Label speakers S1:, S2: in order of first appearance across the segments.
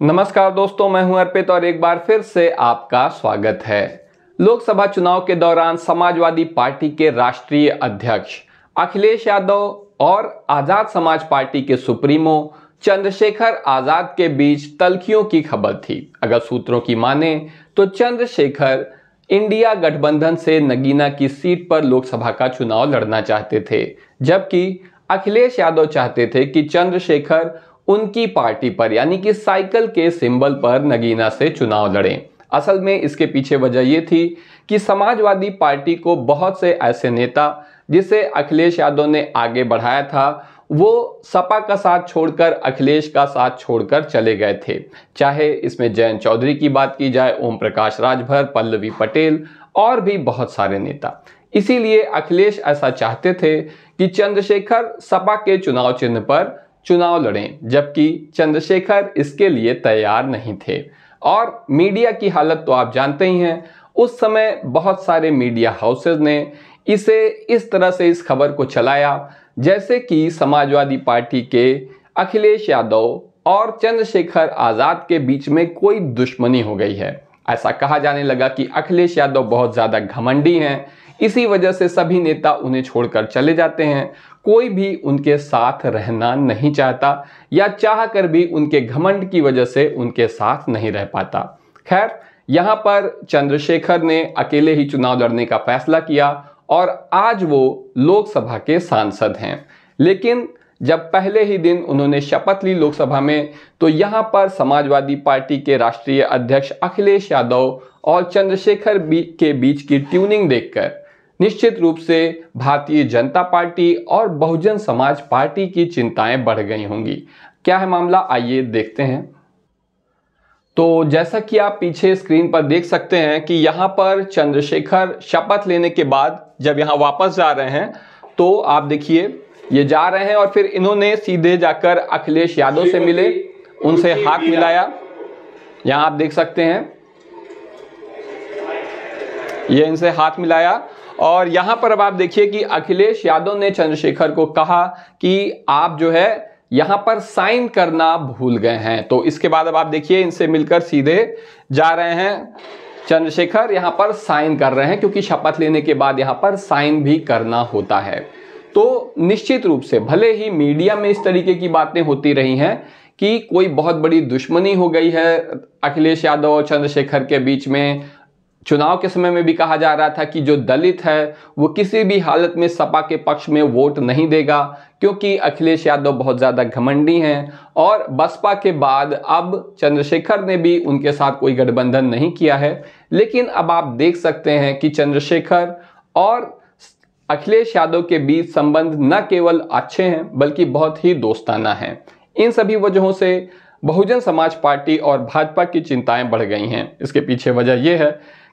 S1: नमस्कार दोस्तों, मैं हूं अर्पित और एक बार फिर से आपका स्वागत है। लोकसभा चुनाव के दौरान समाजवादी पार्टी के राष्ट्रीय अध्यक्ष अखिलेश यादव और आजाद समाज पार्टी के सुप्रीमो चंद्रशेखर आजाद के बीच तल्खियों की खबर थी। अगर सूत्रों की माने तो चंद्रशेखर इंडिया गठबंधन से नगीना की सीट पर लोकसभा का चुनाव लड़ना चाहते थे, जबकि अखिलेश यादव चाहते थे कि चंद्रशेखर उनकी पार्टी पर यानी कि साइकिल के सिंबल पर नगीना से चुनाव लड़ें। असल में इसके पीछे वजह यह थी कि समाजवादी पार्टी को बहुत से ऐसे नेता जिसे अखिलेश यादव ने आगे बढ़ाया था, वो सपा का साथ छोड़कर अखिलेश का साथ छोड़कर चले गए थे। चाहे इसमें जयंत चौधरी की बात की जाए, ओम प्रकाश राजभर, पल्लवी पटेल और भी बहुत सारे नेता। इसीलिए अखिलेश ऐसा चाहते थे कि चंद्रशेखर सपा के चुनाव चिन्ह पर चुनाव लड़ें, जबकि चंद्रशेखर इसके लिए तैयार नहीं थे। और मीडिया की हालत तो आप जानते ही हैं। उस समय बहुत सारे मीडिया हाउसेज ने इसे इस तरह से इस खबर को चलाया जैसे कि समाजवादी पार्टी के अखिलेश यादव और चंद्रशेखर आजाद के बीच में कोई दुश्मनी हो गई है। ऐसा कहा जाने लगा कि अखिलेश यादव बहुत ज्यादा घमंडी हैं, इसी वजह से सभी नेता उन्हें छोड़कर चले जाते हैं। कोई भी उनके साथ रहना नहीं चाहता या चाह कर भी उनके घमंड की वजह से उनके साथ नहीं रह पाता। खैर, यहाँ पर चंद्रशेखर ने अकेले ही चुनाव लड़ने का फैसला किया और आज वो लोकसभा के सांसद हैं। लेकिन जब पहले ही दिन उन्होंने शपथ ली लोकसभा में, तो यहाँ पर समाजवादी पार्टी के राष्ट्रीय अध्यक्ष अखिलेश यादव और चंद्रशेखर के बीच की ट्यूनिंग देखकर निश्चित रूप से भारतीय जनता पार्टी और बहुजन समाज पार्टी की चिंताएं बढ़ गई होंगी। क्या है मामला, आइए देखते हैं। तो जैसा कि आप पीछे स्क्रीन पर देख सकते हैं कि यहाँ पर चंद्रशेखर शपथ लेने के बाद जब यहाँ वापस जा रहे हैं, तो आप देखिए ये जा रहे हैं और फिर इन्होंने सीधे जाकर अखिलेश यादव से मिले, उनसे हाथ मिलाया। यहाँ आप देख सकते हैं ये इनसे हाथ मिलाया और यहाँ पर अब आप देखिए कि अखिलेश यादव ने चंद्रशेखर को कहा कि आप जो है यहाँ पर साइन करना भूल गए हैं। तो इसके बाद अब आप देखिए इनसे मिलकर सीधे जा रहे हैं। चंद्रशेखर यहाँ पर साइन कर रहे हैं क्योंकि शपथ लेने के बाद यहाँ पर साइन भी करना होता है। तो निश्चित रूप से भले ही मीडिया में इस तरीके की बातें होती रही हैं कि कोई बहुत बड़ी दुश्मनी हो गई है अखिलेश यादव और चंद्रशेखर के बीच में, चुनाव के समय में भी कहा जा रहा था कि जो दलित है वो किसी भी हालत में सपा के पक्ष में वोट नहीं देगा क्योंकि अखिलेश यादव बहुत ज़्यादा घमंडी हैं। और बसपा के बाद अब चंद्रशेखर ने भी उनके साथ कोई गठबंधन नहीं किया है। लेकिन अब आप देख सकते हैं कि चंद्रशेखर और अखिलेश यादव के बीच संबंध न केवल अच्छे हैं बल्कि बहुत ही दोस्ताना हैं। इन सभी वजहों से बहुजन समाज पार्टी और भाजपा की चिंताएं बढ़ गई हैं। इसके पीछे वजह यह है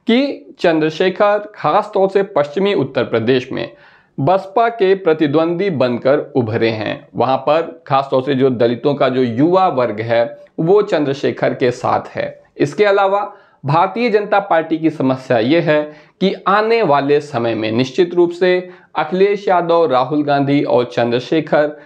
S1: कि चंद्रशेखर खास तौर से पश्चिमी उत्तर प्रदेश में बसपा के प्रतिद्वंदी बनकर उभरे हैं। वहां पर खास तौर से जो दलितों का जो युवा वर्ग है वो चंद्रशेखर के साथ है। इसके अलावा भारतीय जनता पार्टी की समस्या यह है कि आने वाले समय में निश्चित रूप से अखिलेश यादव, राहुल गांधी और चंद्रशेखर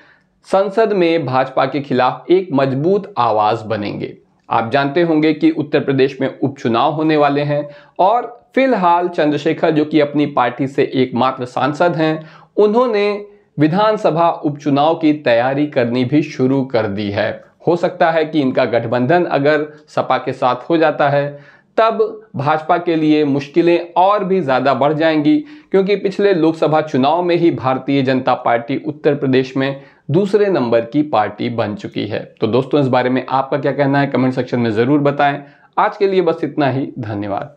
S1: संसद में भाजपा के खिलाफ एक मजबूत आवाज बनेंगे। आप जानते होंगे कि उत्तर प्रदेश में उपचुनाव होने वाले हैं और फिलहाल चंद्रशेखर जो कि अपनी पार्टी से एकमात्र सांसद हैं, उन्होंने विधानसभा उपचुनाव की तैयारी करनी भी शुरू कर दी है। हो सकता है कि इनका गठबंधन अगर सपा के साथ हो जाता है तब भाजपा के लिए मुश्किलें और भी ज़्यादा बढ़ जाएंगी, क्योंकि पिछले लोकसभा चुनाव में ही भारतीय जनता पार्टी उत्तर प्रदेश में दूसरे नंबर की पार्टी बन चुकी है। तो दोस्तों, इस बारे में आपका क्या कहना है कमेंट सेक्शन में ज़रूर बताएं। आज के लिए बस इतना ही, धन्यवाद।